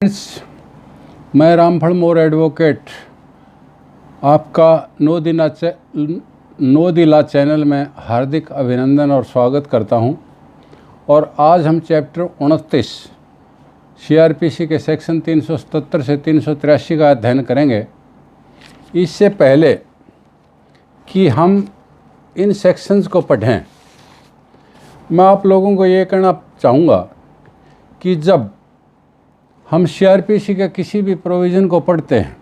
मैं रामफल मोर एडवोकेट आपका नो दिला चैनल में हार्दिक अभिनंदन और स्वागत करता हूं। और आज हम चैप्टर 29 सीआरपीसी के सेक्शन 377 से 383 का अध्ययन करेंगे। इससे पहले कि हम इन सेक्शंस को पढ़ें, मैं आप लोगों को ये कहना चाहूँगा कि जब हम सीआरपीसी के किसी भी प्रोविज़न को पढ़ते हैं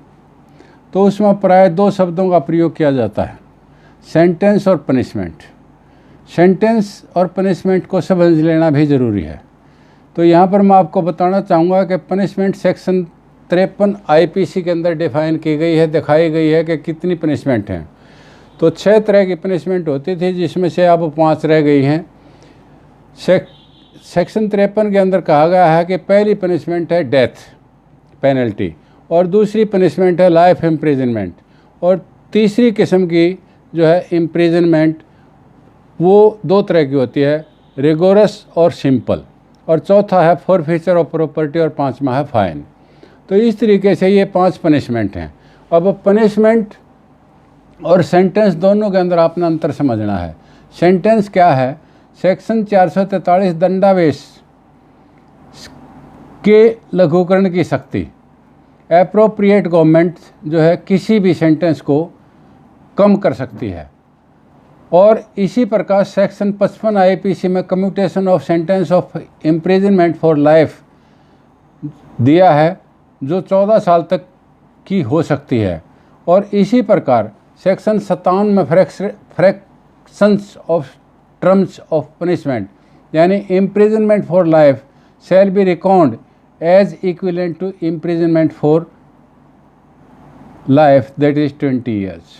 तो उसमें प्राय दो शब्दों का प्रयोग किया जाता है, सेंटेंस और पनिशमेंट। सेंटेंस और पनिशमेंट को समझ लेना भी ज़रूरी है। तो यहाँ पर मैं आपको बताना चाहूँगा कि पनिशमेंट सेक्शन 53 आईपीसी के अंदर डिफाइन की गई है, दिखाई गई है कि कितनी पनिशमेंट हैं। तो 6 तरह की पनिशमेंट होती थी, जिसमें से अब 5 रह गई हैं। सेक्शन 53 के अंदर कहा गया है कि पहली पनिशमेंट है डेथ पेनल्टी, और दूसरी पनिशमेंट है लाइफ इम्प्रिजनमेंट, और तीसरी किस्म की जो है इम्प्रिजनमेंट वो 2 तरह की होती है, रिगोरस और सिंपल, और चौथा है फॉरफीचर ऑफ प्रॉपर्टी, और 5वां है फाइन। तो इस तरीके से ये 5 पनिशमेंट हैं। अब पनिशमेंट और सेंटेंस दोनों के अंदर आपने अंतर समझना है। सेंटेंस क्या है? सेक्शन 443 दंडावेश के लघुकरण की शक्ति, एप्रोप्रिएट गवर्नमेंट जो है किसी भी सेंटेंस को कम कर सकती है। और इसी प्रकार सेक्शन 55 आईपीसी में commutation of sentence of imprisonment for life दिया है, जो 14 साल तक की हो सकती है। और इसी प्रकार सेक्शन 57 में fractions of terms of punishment यानी imprisonment for life shall be record as equivalent to imprisonment for life that is 20 years.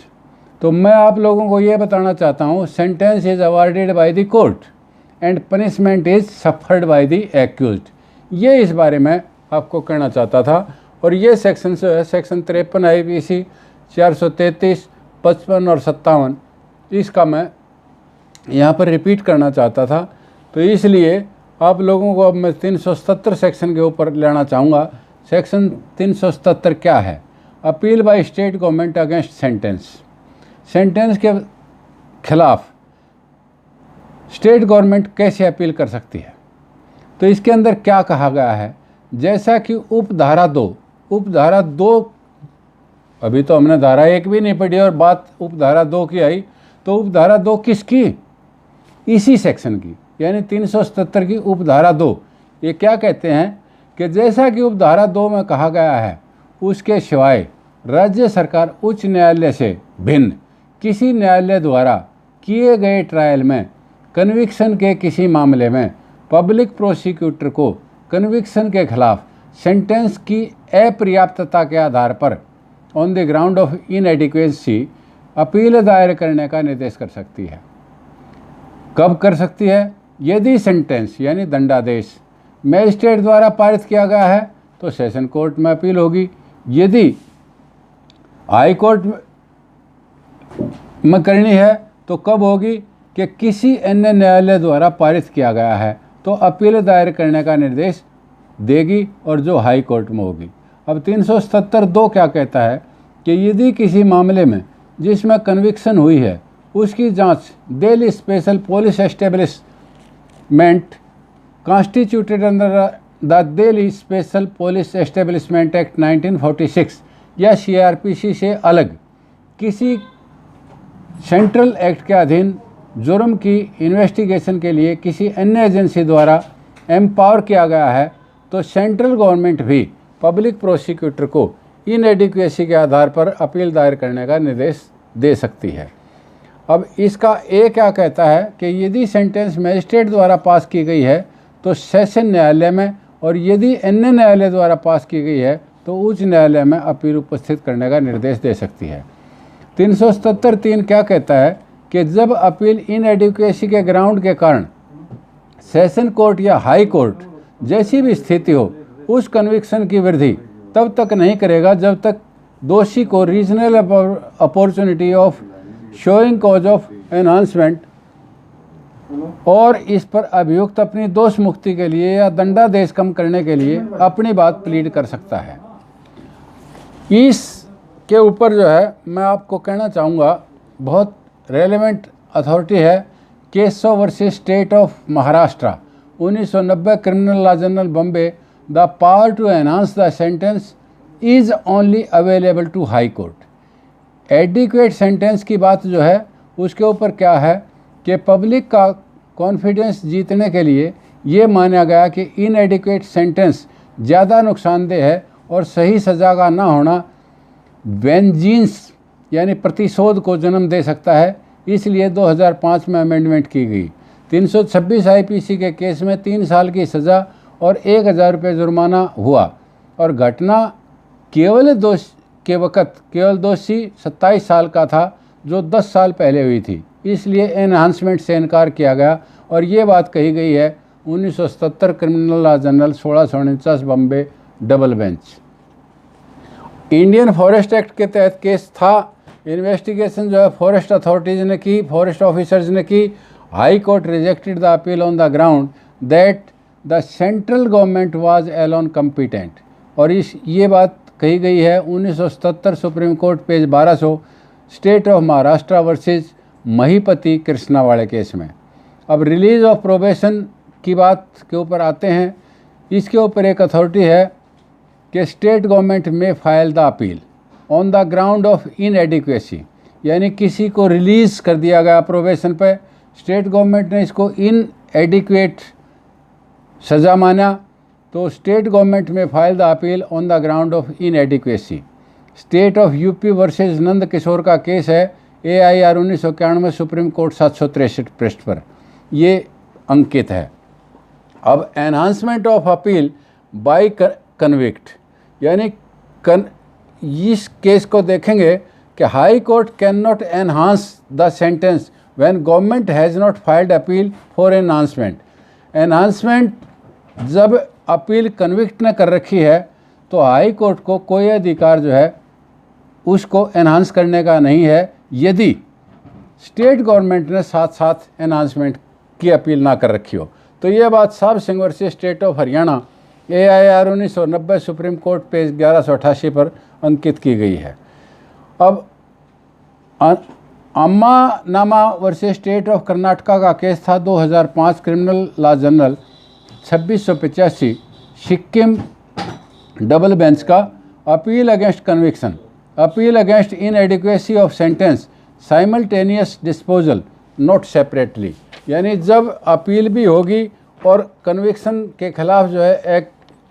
तो मैं आप लोगों को ये बताना चाहता हूँ, sentence is awarded by the court and punishment is suffered by the accused. ये इस बारे में आपको कहना चाहता था। और ये सेक्शन जो है सेक्शन 53 आईपीसी 433, 55 और 57, इसका मैं यहाँ पर रिपीट करना चाहता था। तो इसलिए आप लोगों को अब मैं 377 सेक्शन के ऊपर लेना चाहूँगा। सेक्शन 377 क्या है? Appeal by state government against sentence. Sentence के खिलाफ स्टेट गवर्नमेंट कैसे अपील कर सकती है? तो इसके अंदर क्या कहा गया है? जैसा कि उपधारा 2, अभी तो हमने धारा 1 भी नहीं पढ़ी और बात उपधारा 2 की आई। तो उपधारा 2 किसकी? इसी सेक्शन की, यानी 377 की उपधारा 2। ये क्या कहते हैं कि जैसा कि उपधारा 2 में कहा गया है, उसके सिवाय राज्य सरकार उच्च न्यायालय से भिन्न किसी न्यायालय द्वारा किए गए ट्रायल में कन्विक्शन के किसी मामले में पब्लिक प्रोसिक्यूटर को कन्विक्शन के खिलाफ सेंटेंस की अपर्याप्तता के आधार पर on the ground of inadequacy appeal दायर करने का निर्देश कर सकती है। कब कर सकती है? यदि सेंटेंस यानी दंडादेश मजिस्ट्रेट द्वारा पारित किया गया है तो सेशन कोर्ट में अपील होगी। यदि हाई कोर्ट में करनी है तो कब होगी? कि किसी अन्य न्यायालय द्वारा पारित किया गया है तो अपील दायर करने का निर्देश देगी, और जो हाई कोर्ट में होगी। अब 377(2) क्या कहता है कि यदि किसी मामले में जिसमें कन्विक्शन हुई है उसकी जांच Delhi special police establishment constituted under the Delhi special police establishment act 1946 या सीआरपीसी से अलग किसी सेंट्रल एक्ट के अधीन जुर्म की इन्वेस्टिगेशन के लिए किसी अन्य एजेंसी द्वारा एम्पावर किया गया है, तो सेंट्रल गवर्नमेंट भी पब्लिक प्रोसिक्यूटर को इनएडिक्वेसी के आधार पर अपील दायर करने का निर्देश दे सकती है। अब इसका ए क्या कहता है कि यदि सेंटेंस मजिस्ट्रेट द्वारा पास की गई है तो सेशन न्यायालय में, और यदि अन्य न्यायालय द्वारा पास की गई है तो उच्च न्यायालय में अपील उपस्थित करने का निर्देश दे सकती है। 377(3) क्या कहता है कि जब अपील इनएडिक्वेसी के ग्राउंड के कारण सेशन कोर्ट या हाई कोर्ट जैसी भी स्थिति हो, उस कन्विक्शन की वृद्धि तब तक नहीं करेगा जब तक दोषी को regional opportunity of showing cause of enhancement और इस पर अभियुक्त अपनी दोष मुक्ति के लिए या दंडादेश कम करने के लिए अपनी बात प्लीड कर सकता है। इस के ऊपर जो है मैं आपको कहना चाहूँगा, बहुत रेलेवेंट अथॉरिटी है Keshav versus state of Maharashtra 1990 criminal law journal Bombay. The power to enhance the sentence is only available to high court. Adequate sentence की बात जो है उसके ऊपर क्या है कि पब्लिक का कॉन्फिडेंस जीतने के लिए ये माना गया कि इनएडिक्वेट सेंटेंस ज़्यादा नुकसानदेह है और सही सज़ा का ना होना वेंजीन्स यानी प्रतिशोध को जन्म दे सकता है। इसलिए 2005 में अमेंडमेंट की गई। 326 आईपीसी के केस में 3 साल की सज़ा और 1000 रुपये जुर्माना हुआ और घटना केवल दोषी 27 साल का था जो 10 साल पहले हुई थी। इसलिए एनहांसमेंट से इनकार किया गया और ये बात कही गई है 1977 criminal law general 1649 Bombay double bench. Indian forest act के तहत केस था। इन्वेस्टिगेशन जो है फॉरेस्ट अथॉरिटीज़ ने की, फॉरेस्ट ऑफिसर्स ने की। High court rejected the appeal on the ground that the central government was alone competent. और ये बात कही गई है 1977 supreme court page 1200 state of Maharashtra versus Mahipati Krishnawade case में। अब रिलीज ऑफ प्रोबेशन की बात के ऊपर आते हैं। इसके ऊपर एक अथॉरिटी है कि स्टेट गवर्नमेंट में file the appeal on the ground of inadequacy, यानी किसी को रिलीज़ कर दिया गया प्रोबेशन पे, स्टेट गवर्नमेंट ने इसको इनएडिक्वेट सज़ा माना तो स्टेट गवर्नमेंट में file the appeal on the ground of inadequacy. State of UP versus Nand Kishore का केस है AIR 1991 सुप्रीम कोर्ट 763 पृष्ठ पर ये अंकित है। अब enhancement of appeal bye convict, यानी इस केस को देखेंगे कि high court can not enhance the sentence when government has not filed appeal for enhancement. Enhancement जब अपील कन्विक्ट ने कर रखी है तो हाई कोर्ट को कोई अधिकार जो है उसको एनहांस करने का नहीं है यदि स्टेट गवर्नमेंट ने साथ साथ एनहांसमेंट की अपील ना कर रखी हो। तो ये बात साहब Singh versus state of Haryana AIR 1990 supreme court page 1188 पर अंकित की गई है। अब अम्मा नामा वर्सेस स्टेट ऑफ कर्नाटका का केस था 2005 criminal law journal 2685 Sikkim double bench का। Appeal against conviction, appeal against inadequacy of sentence, simultaneous disposal not separately, यानी जब अपील भी होगी और कन्विक्शन के खिलाफ जो है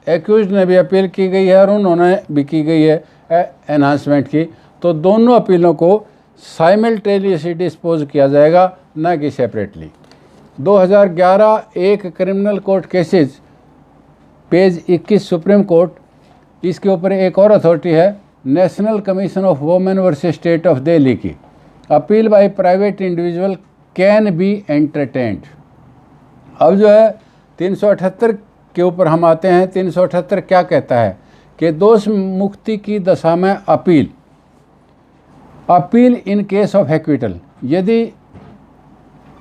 एक्यूज ने भी अपील की गई है और उन्होंने भी की गई है एनहांसमेंट की, तो दोनों अपीलों को साइमल्टेनियसली डिस्पोज किया जाएगा, न कि सेपरेटली। 2011 एक criminal court cases page 21 supreme court, इसके ऊपर एक और अथॉरिटी है national commission of women versus state of Delhi की। Appeal by private individual can be entertained. अब जो है 378 के ऊपर हम आते हैं। 378 क्या कहता है कि दोष मुक्ति की दशा में appeal in case of acquittal, यदि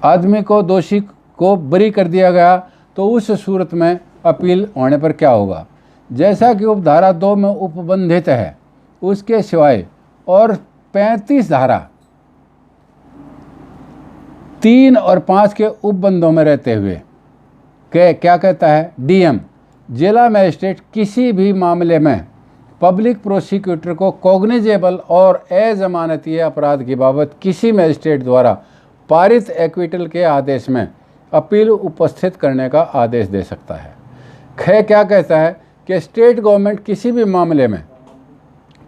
आदमी को दोषी को बरी कर दिया गया तो उस सूरत में अपील होने पर क्या होगा। जैसा कि उपधारा 2 में उपबंधित है उसके सिवाय और 35 धारा 3 और 5 के उपबंधों में रहते हुए क्या कहता है, DM जिला मजिस्ट्रेट किसी भी मामले में पब्लिक प्रोसिक्यूटर को कॉग्निजेबल और अजमानतीय अपराध की बाबत किसी मजिस्ट्रेट द्वारा पारित एक्विटल के आदेश में अपील उपस्थित करने का आदेश दे सकता है। क्या कहता है कि स्टेट गवर्नमेंट किसी भी मामले में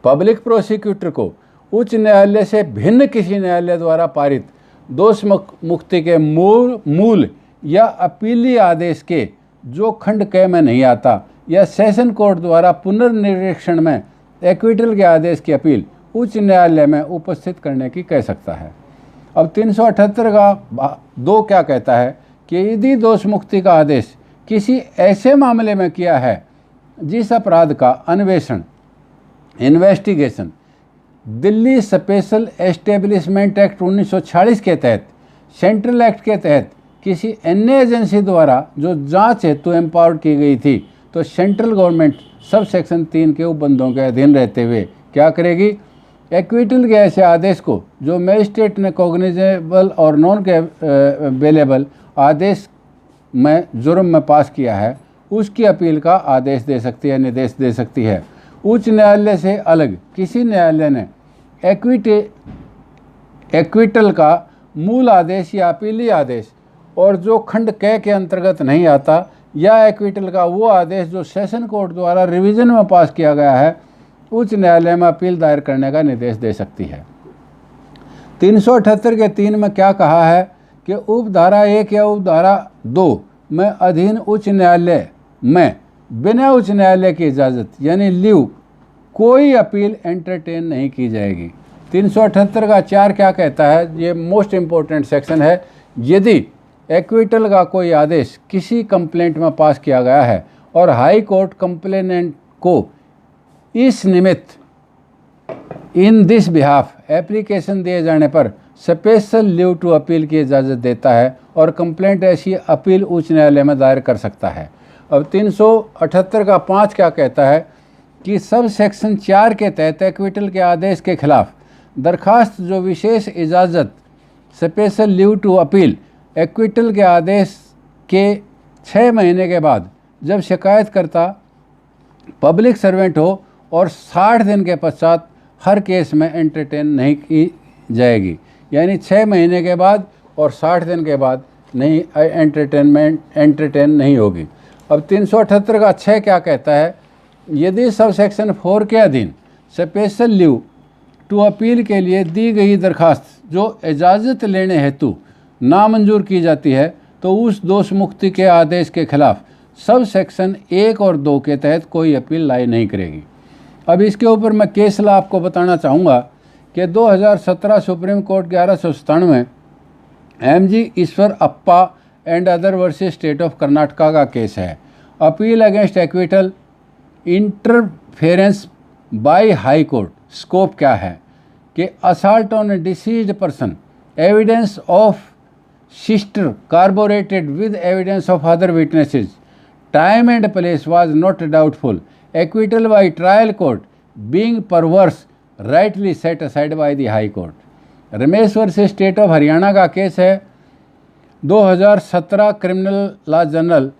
पब्लिक प्रोसिक्यूटर को उच्च न्यायालय से भिन्न किसी न्यायालय द्वारा पारित दोष मुक्ति के मूल या अपीली आदेश के जो खंड क में नहीं आता या सेशन कोर्ट द्वारा पुनर्निरीक्षण में एक्विटल के आदेश की अपील उच्च न्यायालय में उपस्थित करने की कह सकता है। अब 378 का 2 क्या कहता है कि यदि दोष मुक्ति का आदेश किसी ऐसे मामले में किया है जिस अपराध का अन्वेषण investigation Delhi special establishment act 1946 के तहत, सेंट्रल एक्ट के तहत किसी अन्य एजेंसी द्वारा जो जांच हेतु एम्पावर्ड की गई थी, तो सेंट्रल गवर्नमेंट सब सेक्शन 3 के उपबंधों के अधीन रहते हुए क्या करेगी, एक्विटल के ऐसे आदेश को जो मजिस्ट्रेट ने कॉग्निजेबल और नॉन अवेलेबल आदेश में जुर्म में पास किया है, उसकी अपील का आदेश दे सकती है, निर्देश दे सकती है। उच्च न्यायालय से अलग किसी न्यायालय ने एक्विटल का मूल आदेश या अपीली आदेश और जो खंड क के अंतर्गत नहीं आता, या एक्विटल का वो आदेश जो सेशन कोर्ट द्वारा रिवीजन में पास किया गया है, उच्च न्यायालय में अपील दायर करने का निर्देश दे सकती है। 378 के 3 में क्या कहा है कि उपधारा 1 या उपधारा 2 में अधीन उच्च न्यायालय में बिना उच्च न्यायालय की इजाज़त यानी लीव कोई अपील एंटरटेन नहीं की जाएगी। 378 का 4 क्या कहता है, ये मोस्ट इम्पोर्टेंट सेक्शन है। यदि एक्विटल का कोई आदेश किसी कंप्लेंट में पास किया गया है और हाई कोर्ट कंप्लेनेंट को इस निमित्त इन दिस बिहाफ एप्लीकेशन दिए जाने पर स्पेशल लीव टू अपील की इजाज़त देता है और कंप्लेंट ऐसी अपील उच्च न्यायालय में दायर कर सकता है। अब 378 का 5 क्या कहता है कि सब सेक्शन 4 के तहत एक्विटल के आदेश के खिलाफ दरखास्त जो विशेष इजाज़त special leave to appeal acquittal के आदेश के 6 महीने के बाद जब शिकायतकर्ता पब्लिक सर्वेंट हो और 60 दिन के पश्चात हर केस में एंटरटेन नहीं की जाएगी, यानी 6 महीने के बाद और 60 दिन के बाद नहीं एंटरटेन नहीं होगी। अब 378 का 6 क्या कहता है, यदि सब सेक्शन 4 के अधीन स्पेशल लीव टू अपील के लिए दी गई दरखास्त जो इजाज़त लेने हेतु नामंजूर की जाती है, तो उस दोष मुक्ति के आदेश के खिलाफ सब सेक्शन 1 और 2 के तहत कोई अपील लाई नहीं करेगी। अब इसके ऊपर मैं केस लॉ आपको बताना चाहूँगा कि 2017 supreme court 1197 MG Ishwarappa and other versus state of Karnataka का केस है। Appeal against acquittal interference by high court. Scope क्या है कि assault on a deceased person, evidence of sister corroborated with evidence of other witnesses, time and place was not doubtful, acquittal by trial court being perverse rightly set aside by the high court. Ramesh versus state of Haryana का case है 2017 criminal law journal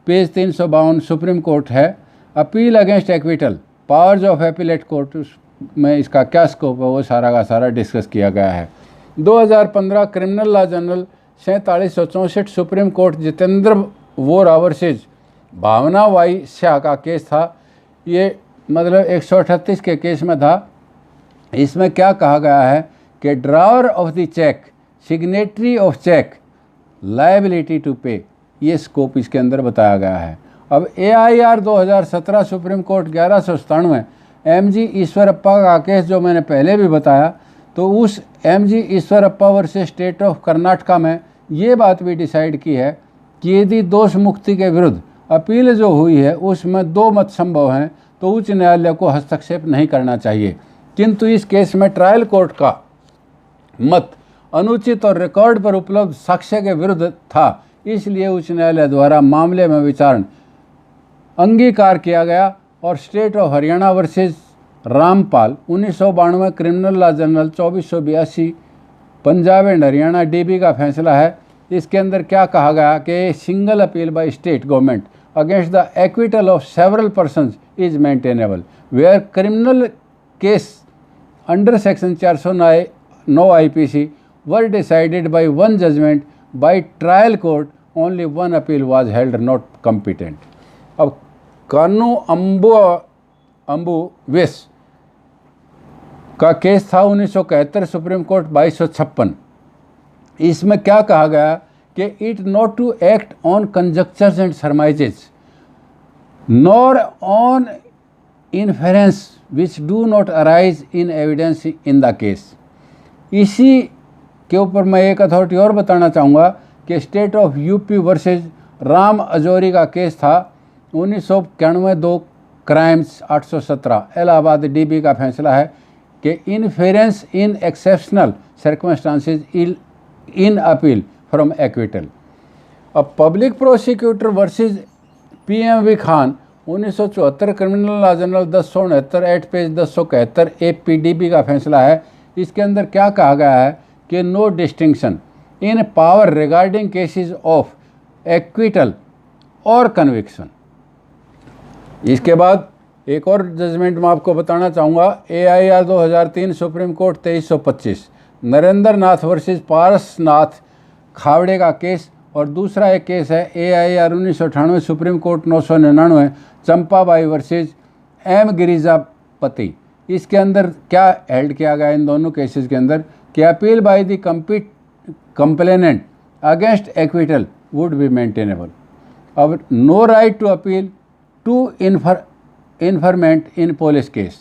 page 352 supreme court है। Appeal against acquittal powers of appellate court में इसका क्या scope है वो सारा का सारा डिस्कस किया गया है। 2015 criminal law journal 4764 supreme court Jitendra Vora versus Bhavna Y Shah का केस था। ये मतलब 138 के केस में था। इसमें क्या कहा गया है कि drawer of the cheque, signatory of cheque, liability to pay, ये स्कोप इसके अंदर बताया गया है। अब AIR 2017 supreme court 1197 MG Eshwarappa का केस जो मैंने पहले भी बताया, तो उस MG Eshwarappa versus state of Karnataka में ये बात भी डिसाइड की है कि यदि दोष मुक्ति के विरुद्ध अपील जो हुई है उसमें 2 मत संभव हैं, तो उच्च न्यायालय को हस्तक्षेप नहीं करना चाहिए। किंतु इस केस में ट्रायल कोर्ट का मत अनुचित और रिकॉर्ड पर उपलब्ध साक्ष्य के विरुद्ध था, इसलिए उच्च न्यायालय द्वारा मामले में विचारण अंगीकार किया गया और state of Haryana versus Rampal 1992 criminal law journal 2482 Punjab and Haryana DB का फैसला है। इसके अंदर क्या कहा गया कि single appeal by state government against the acquittal of several persons is maintainable where criminal case under section 409 IPC were decided by one judgment by trial court, only one appeal was held not competent. अब कानू अम्बू वेस का case था 1971 supreme court 2256। इसमें क्या कहा गया कि it not to act on conjectures and surmises nor on inference which do not arise in evidence in the case. इसी के ऊपर मैं एक अथॉरिटी और बताना चाहूँगा कि state of UP versus Ram Ajori का केस था 1991 2 क्राइम्स 817 इलाहाबाद DB का फैसला है कि inference in exceptional circumstances in appeal from acquittal. अब public prosecutor versus PMV Khan 1974 criminal law journal 1069 at page 1071 APDB का फैसला है। इसके अंदर क्या कहा गया है कि no distinction in power regarding cases of acquittal और कन्विक्शन। इसके बाद एक और जजमेंट मैं आपको बताना चाहूँगा, AIR 2003 सुप्रीम कोर्ट 2325 नरेंद्र नाथ वर्सेस पारसनाथ खावड़े का केस, और दूसरा एक केस है AIR 1998 supreme court 999 Champabai versus M Girijapati. इसके अंदर क्या हेल्ड किया गया इन दोनों केसेस के अंदर कि appeal by the complainant against acquittal would be maintainable. अब no right to appeal to informant in police case.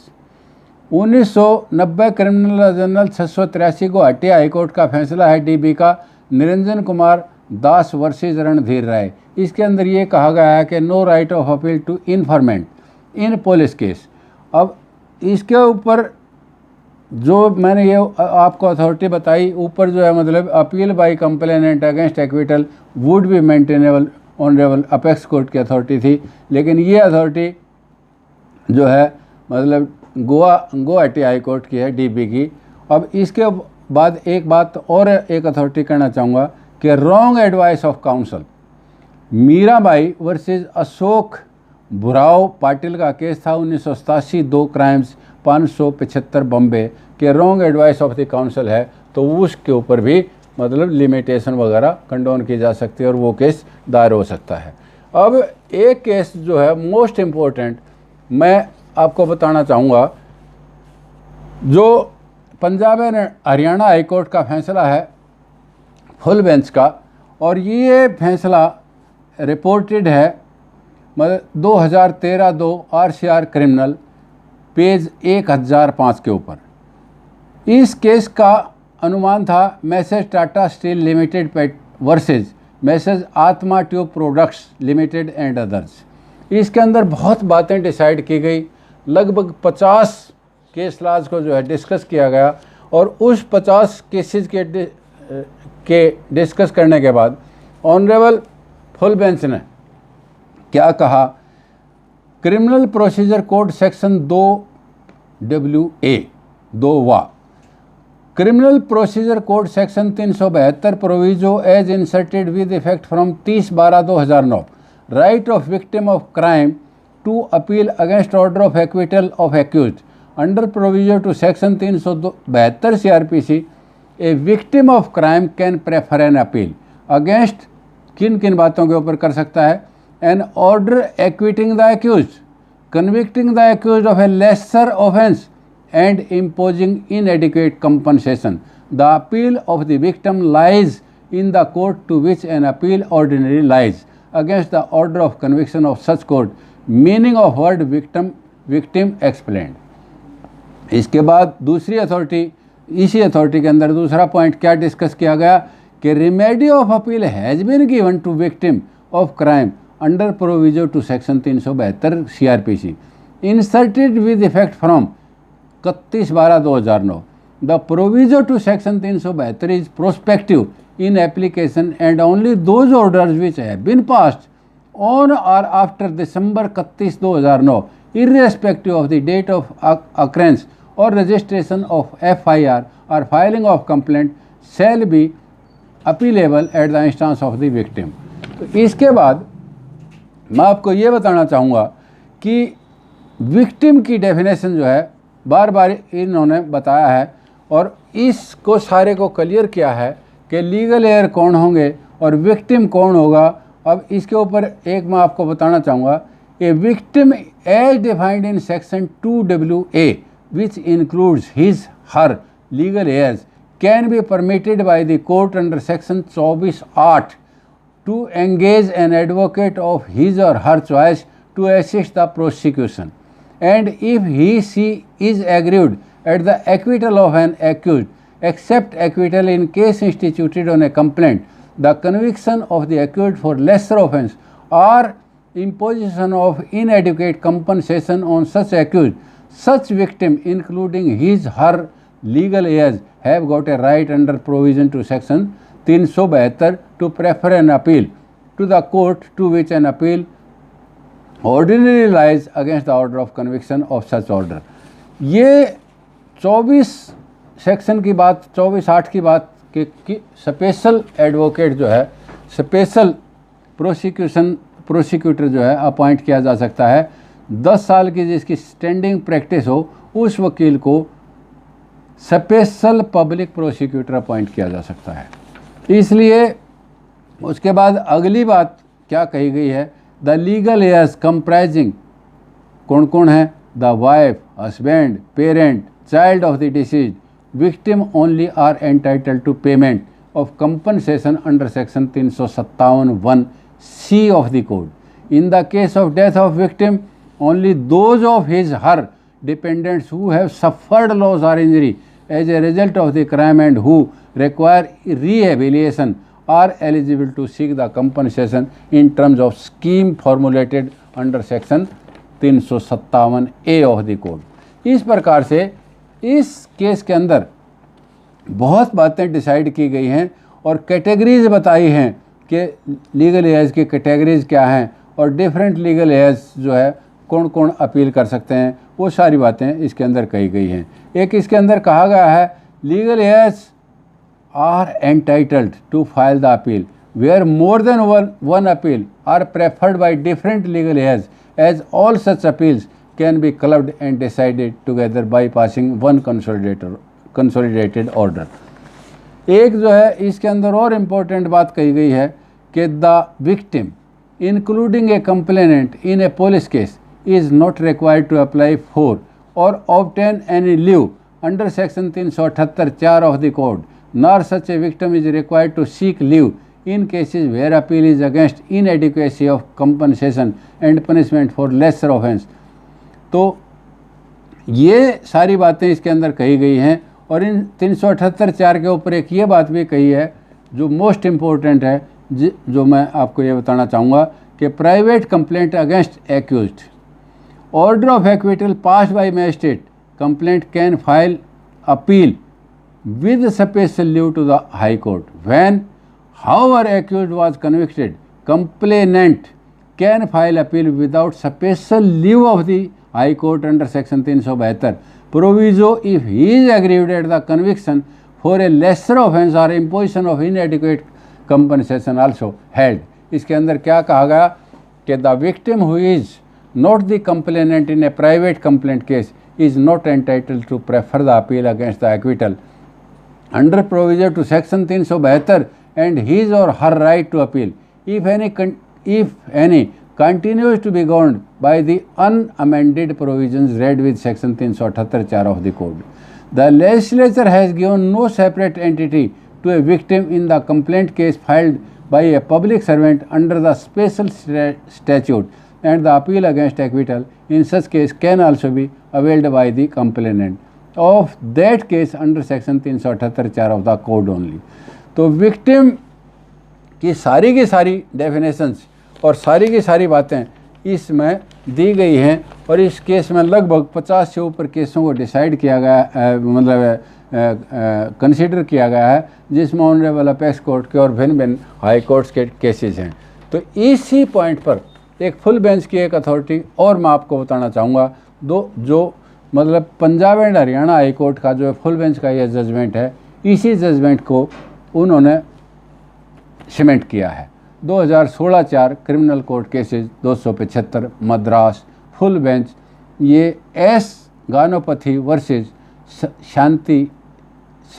1990 criminal law journal 683 Guwahati high court का फैसला है DB का निरंजन कुमार दास वर्सेस रणधीर राय। इसके अंदर ये कहा गया है कि no right of appeal to informant in police case. अब इसके ऊपर जो मैंने ये आपको अथॉरिटी बताई, ऊपर जो है मतलब appeal bye complainant against acquittal would be maintainable honourable apex court की अथॉरिटी थी, लेकिन ये अथॉरिटी जो है मतलब गुवाहाटी हाई कोर्ट की है DB की। अब इसके बाद एक बात और एक अथॉरिटी कहना चाहूँगा कि wrong advice of counsel. Mirabai versus Ashok Bhurao Patil का केस था 1987 2 क्राइम्स 575 बॉम्बे के wrong advice of the counsel है, तो उसके ऊपर भी मतलब लिमिटेशन वगैरह कंडोन की जा सकती है और वो केस दायर हो सकता है। अब एक केस जो है मोस्ट इम्पोर्टेंट मैं आपको बताना चाहूँगा, जो Punjab and Haryana high court का फैसला है फुल बेंच का, और ये फैसला रिपोर्टेड है मतलब 2013-2 RCR क्रिमिनल पेज 1005 के ऊपर। इस केस का अनुमान था messrs Tata steel limited versus messrs Atma tube products limited and others. इसके अंदर बहुत बातें डिसाइड की गई, लगभग 50 केस लॉज को जो है डिस्कस किया गया, और उस 50 केसेस के डिस्कस करने के बाद ऑनरेबल फुल बेंच ने क्या कहा, criminal procedure code section 2WA 2 criminal procedure code section 372 proviso as inserted with effect from 30/12/2009 right of victim of crime to appeal against order of acquittal of accused under proviso to section 372 CRPC a victim of crime can prefer an appeal against किन किन बातों के ऊपर कर सकता है, an order acquitting the accused, convicting the accused of a lesser offence and imposing inadequate compensation. The appeal of the victim lies in the court to which an appeal ordinarily lies against the order of conviction of such court. Meaning of word victim explained. इसके बाद दूसरी authority, इसी authority के अंदर दूसरा point क्या discuss किया गया कि remedy of appeal has been given to victim of crime under proviso to section 372 CRPC inserted with effect from 31/12/2009. The proviso to section 372 is prospective in application and only those orders which have been passed on or after December 31, 2009 irrespective of the date of occurrence or registration of FIR or filing of complaint shall be appealable at the instance of the victim. तो इसके बाद मैं आपको ये बताना चाहूँगा कि victim की डेफिनेशन जो है बार बार इन्होंने बताया है और इसको सारे को क्लियर किया है कि लीगल एयर कौन होंगे और विक्टिम कौन होगा। अब इसके ऊपर एक मैं आपको बताना चाहूँगा, a victim as defined in section 2WA which includes his her legal heirs can be permitted by the court under section 24(8) to engage an advocate of his और her choice to assist the prosecution and if she is aggrieved at the acquittal of an accused, except acquittal in case instituted on a complaint, the conviction of the accused for lesser offence or imposition of inadequate compensation on such accused, such victim including his her legal heirs have got a right under provision to section 372 to prefer an appeal to the court to which an appeal ordinarily lies against the order of conviction of such order. ये 24 section की बात, 24(8) की बात कि special advocate जो है, special prosecutor जो है अपॉइंट किया जा सकता है। 10 साल की जिसकी स्टैंडिंग प्रैक्टिस हो उस वकील को स्पेशल पब्लिक प्रोसिक्यूटर अपॉइंट किया जा सकता है। इसलिए उसके बाद अगली बात क्या कही गई है, द लीगल एयर्स कंप्राइजिंग कौन कौन है, the wife, husband, parent, child of the deceased victim only are entitled to payment of compensation under section 357(1)(c) of the code. In the case of death of victim only those of his her dependents who have suffered loss or injury as a result of the crime and who require rehabilitation are eligible to seek the compensation in terms of scheme formulated under section 357(a) of the code। इस प्रकार से इस case के अंदर बहुत बातें decide की गई हैं और कैटेगरीज बताई हैं कि लीगल एयर्स की कैटेगरीज क्या हैं और डिफरेंट लीगल एयर्स जो है कौन कौन अपील कर सकते हैं, वो सारी बातें इसके अंदर कही गई हैं। एक इसके अंदर कहा गया है legal heirs are entitled to file the appeal where more than one appeal are preferred by different legal heirs as all such appeals can be clubbed and decided together by passing one consolidated order. एक जो है इसके अंदर और important बात कही गई है कि the victim including A complainant in A police case is not required to apply for or obtain any leave under section 378(4) of the code, nor such a victim is required to seek leave in cases where appeal is against inadequacy of compensation and punishment for lesser offense। तो ये सारी बातें इसके अंदर कही गई हैं और इन 378(4) के ऊपर एक ये बात भी कही है जो मोस्ट इम्पोर्टेंट है, जो मैं आपको ये बताना चाहूँगा कि private complaint against accused order of acquittal passed by magistrate complaint can file appeal with special leave to the high court when however accused was convicted complainant can file appeal without special leave of the high court under section 372 proviso if he is aggrieved at the conviction for a lesser offence or imposition of inadequate compensation also held। इसके अंदर क्या कहा गया कि the victim who is not the complainant in a private complaint case is not entitled to prefer the appeal against the acquittal under provision to section 372 and his or her right to appeal if any continues to be governed by the unamended provisions read with section 378(4) of the code। The legislature has given no separate entity to a victim in the complaint case filed by a public servant under the special statute and the appeal against acquittal in such case can also be availed by the complainant of that case under section 378(4) of the code only। तो victim की सारी definitions और सारी की सारी बातें इसमें दी गई हैं और इस केस में लगभग 50 से ऊपर केसों को डिसाइड किया गया, मतलब कंसिडर किया गया है, जिसमें ऑनरेबल अपेक्स कोर्ट के और भिन्न हाई कोर्ट्स के केसेस हैं। तो इसी पॉइंट पर एक फुल बेंच की एक अथॉरिटी और मैं आपको बताना चाहूँगा, जो मतलब Punjab and Haryana high court का जो है फुल बेंच का ये जजमेंट है, इसी जजमेंट को उन्होंने सीमेंट किया है। 2016-4 criminal court cases 275 Madras full bench, ये एस गानोपथी वर्सेस शांति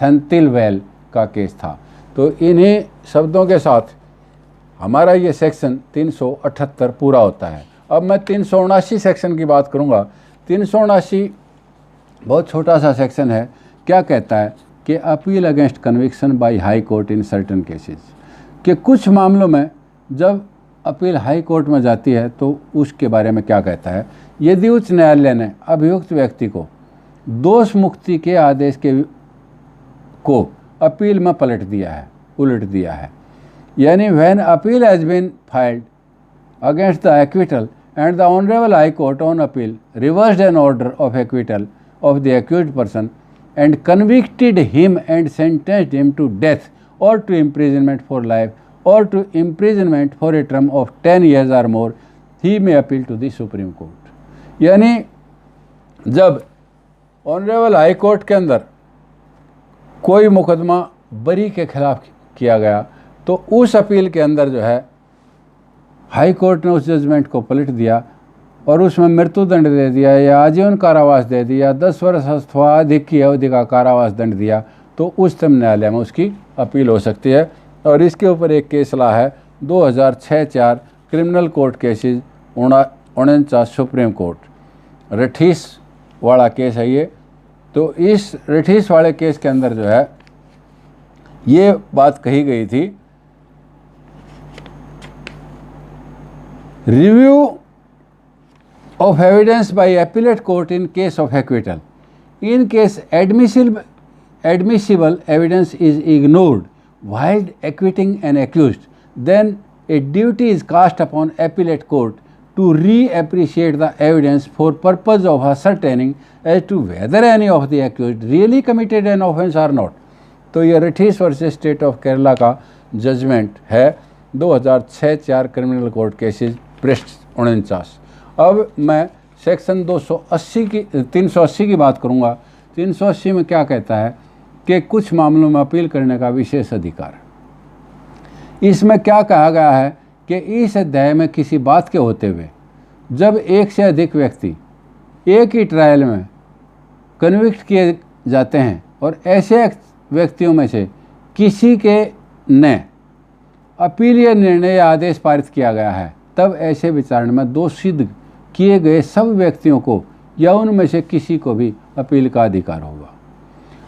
संतिलवेल का केस था। तो इन्हीं शब्दों के साथ हमारा ये सेक्शन 378 पूरा होता है। अब मैं 379 सेक्शन की बात करूँगा। 379 बहुत छोटा सा सेक्शन है। क्या कहता है कि appeal against conviction by high court in certain cases, कि कुछ मामलों में जब अपील हाई कोर्ट में जाती है तो उसके बारे में क्या कहता है। यदि उच्च न्यायालय ने अभियुक्त व्यक्ति को दोष मुक्ति के आदेश को अपील में उलट दिया है, यानी when appeal has been filed against the acquittal and the Honorable High Court on appeal reversed an order of acquittal of the accused person and convicted him and sentenced him to death or to imprisonment for life or to imprisonment for a term of 10 years or more, he may appeal to the Supreme Court. यानी जब honourable high court के अंदर कोई मुकदमा बरी के खिलाफ किया गया तो उस अपील के अंदर जो है हाई कोर्ट ने उस जजमेंट को पलट दिया और उसमें मृत्युदंड दे दिया या आजीवन कारावास दे दिया, 10 वर्ष अथवा अधिक की अवधि का कारावास दंड दिया, तो उच्चतम न्यायालय में उसकी अपील हो सकती है। और इसके ऊपर एक केस ला है 2006-4 criminal court cases 49 supreme court, Ratheesh वाला केस है ये। तो इस रठीस वाले केस के अंदर जो है ये बात कही गई थी, review of evidence by appellate court in case of acquittal. In case admissible evidence is ignored while acquitting an accused, then a duty is cast upon appellate court to reappreciate the evidence for purpose of ascertaining as to whether any of the accused really committed an offence or not. तो ये रठीस versus state of Kerala का judgement है 2006-4 criminal court cases पृष्ठ 49। अब मैं section 380 की बात करूंगा। 380 में क्या कहता है कि कुछ मामलों में अपील करने का विशेष अधिकार। इसमें क्या कहा गया है कि इस अध्याय में किसी बात के होते हुए जब एक से अधिक व्यक्ति एक ही ट्रायल में कन्विक्ट किए जाते हैं और ऐसे व्यक्तियों में से किसी के ने अपील या निर्णय या आदेश पारित किया गया है, तब ऐसे विचारण में दोष सिद्ध किए गए सब व्यक्तियों को या उनमें से किसी को भी अपील का अधिकार होगा।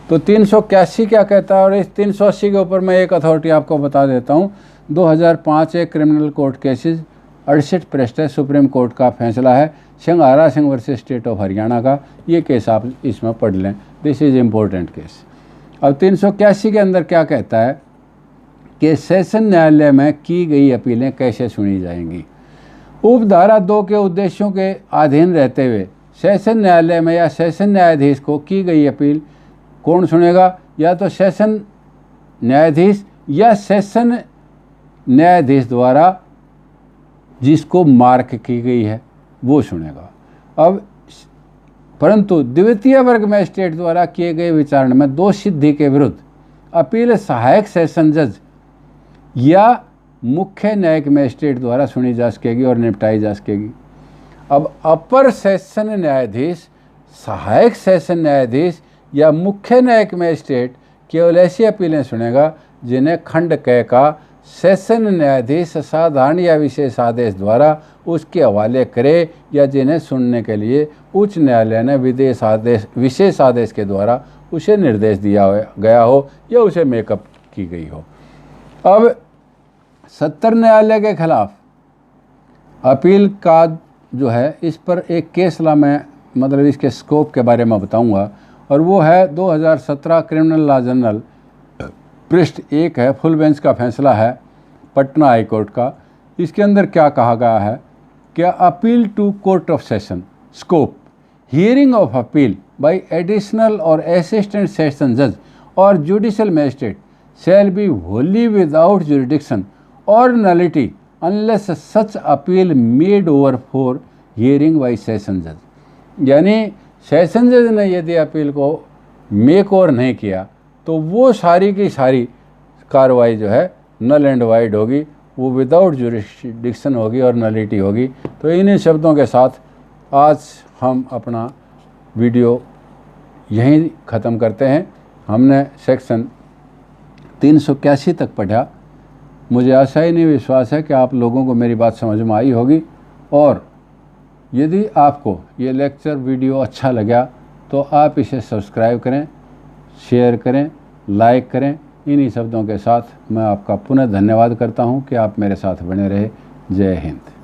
तो 381 क्या कहता है, और इस 380 के ऊपर मैं एक अथॉरिटी आपको बता देता हूँ। 2005 एक क्रिमिनल कोर्ट केसेस 68 पृष्ठ है, सुप्रीम कोर्ट का फैसला है, Sanghara Singh versus state of Haryana का। ये केस आप इसमें पढ़ लें, दिस इज़ इम्पोर्टेंट केस। अब 381 के अंदर क्या कहता है कि सेशन न्यायालय में की गई अपीलें कैसे सुनी जाएंगी। उपधारा 2 के उद्देश्यों के अधीन रहते हुए सेशन न्यायालय में या सेशन न्यायाधीश को की गई अपील कौन सुनेगा, या तो सेशन न्यायाधीश या सेशन न्यायाधीश द्वारा जिसको मार्क की गई है वो सुनेगा। अब परंतु द्वितीय वर्ग मजिस्ट्रेट द्वारा किए गए विचारण में दोष सिद्धि के विरुद्ध अपील सहायक सेशन जज या मुख्य न्यायिक मजिस्ट्रेट द्वारा सुनी जा सकेगी और निपटाई जा सकेगी। अब अपर सेशन न्यायाधीश, सहायक सेशन न्यायाधीश या मुख्य न्यायिक मजिस्ट्रेट केवल ऐसी अपीलें सुनेगा जिन्हें खंड क का सेशन न्यायाधीश साधारण या विशेष आदेश द्वारा उसके हवाले करे या जिन्हें सुनने के लिए उच्च न्यायालय ने विशेष आदेश के द्वारा उसे निर्देश दिया गया हो या उसे मेकअप की गई हो। अब सत्तर न्यायालय के खिलाफ अपील का जो है, इस पर एक केस ला मैं मतलब इसके स्कोप के बारे में बताऊंगा, और वो है 2017 क्रिमिनल लॉ जर्नल पृष्ठ 1 है, फुल बेंच का फैसला है पटना हाई कोर्ट का। इसके अंदर क्या कहा गया है कि appeal to court of session scope, hearing of appeal by additional और असिस्टेंट सेशन जज और judicial magistrate shall be wholly without jurisdiction or nullity unless such appeal made over for hearing by session judge। यानी session जज ने यदि appeal को make over नहीं किया तो वो सारी की सारी कार्रवाई जो है नल एंड वाइड होगी, वो विदाउट जुरिस्डिक्शन होगी और नलिटी होगी। तो इन्हीं शब्दों के साथ आज हम अपना वीडियो यहीं ख़त्म करते हैं। हमने सेक्शन 381 तक पढ़ा। मुझे आशा ही नहीं विश्वास है कि आप लोगों को मेरी बात समझ में आई होगी, और यदि आपको ये लेक्चर वीडियो अच्छा लगा तो आप इसे सब्सक्राइब करें, शेयर करें, लाइक करें। इन्हीं शब्दों के साथ मैं आपका पुनः धन्यवाद करता हूं कि आप मेरे साथ बने रहे। जय हिंद।